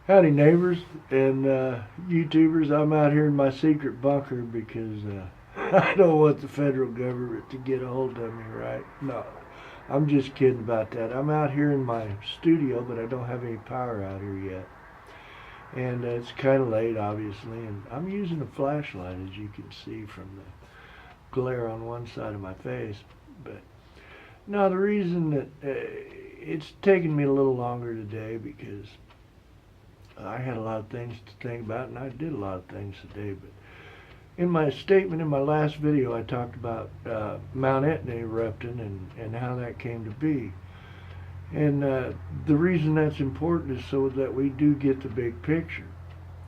Howdy neighbors and YouTubers. I'm out here in my secret bunker because I don't want the federal government to get a hold of me, right? No, I'm just kidding about that. I'm out here in my studio, but I don't have any power out here yet. And it's kind of late, obviously, and I'm using a flashlight, as you can see from the glare on one side of my face. But no, the reason that it's taken me a little longer today because I had a lot of things to think about, and I did a lot of things today. But in my statement in my last video, I talked about Mount Etna erupting and how that came to be. And the reason that's important is so that we do get the big picture.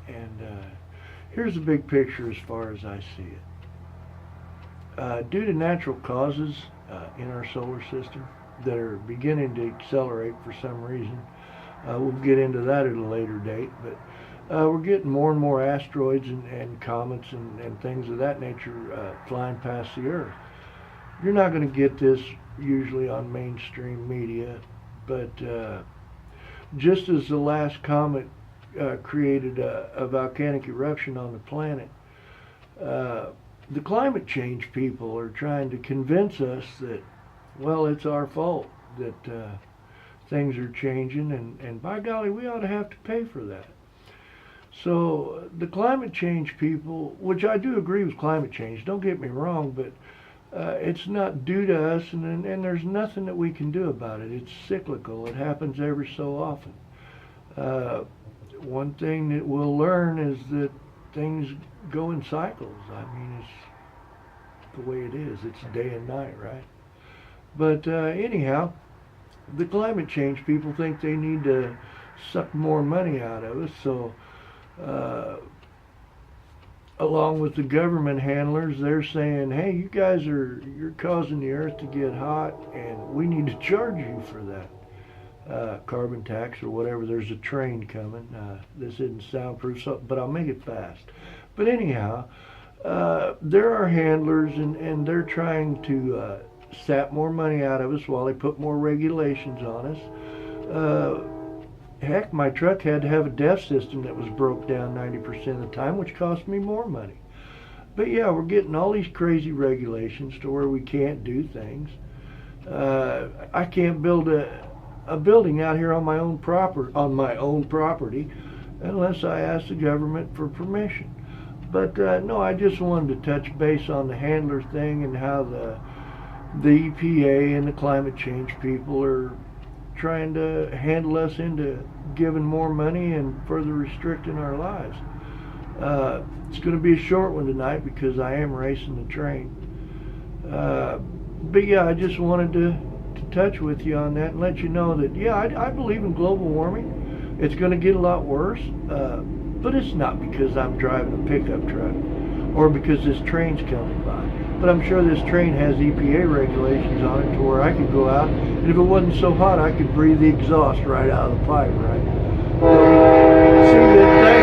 And here's the big picture as far as I see it. Due to natural causes in our solar system that are beginning to accelerate for some reason, we'll get into that at a later date, but we're getting more and more asteroids and comets and things of that nature flying past the Earth. You're not going to get this usually on mainstream media, but just as the last comet created a volcanic eruption on the planet, the climate change people are trying to convince us that, well, it's our fault that things are changing, and by golly, we ought to have to pay for that. So the climate change people, which I do agree with climate change, don't get me wrong, but it's not due to us, and there's nothing that we can do about it. It's cyclical. It happens every so often. One thing that we'll learn is that things go in cycles. I mean, it's the way it is. It's day and night, right? But anyhow, the climate change people think they need to suck more money out of us, so along with the government handlers, they're saying, hey, you're causing the earth to get hot, and we need to charge you for that carbon tax or whatever. There's a train coming. This isn't soundproof, but I'll make it fast. But anyhow, there are handlers, and they're trying to sap more money out of us while they put more regulations on us. Heck, my truck had to have a DEF system that was broke down 90% of the time, which cost me more money. But yeah, we're getting all these crazy regulations to where we can't do things. I can't build a building out here on my own property unless I ask the government for permission. But no, I just wanted to touch base on the handler thing and how the EPA and the climate change people are trying to handle us into giving more money and further restricting our lives. It's going to be a short one tonight because I am racing the train. But yeah, I just wanted to touch with you on that and let you know that, yeah, I believe in global warming. It's going to get a lot worse, but it's not because I'm driving a pickup truck or because this train's coming by. But I'm sure this train has EPA regulations on it to where I could go out, and if it wasn't so hot, I could breathe the exhaust right out of the pipe, right? See you.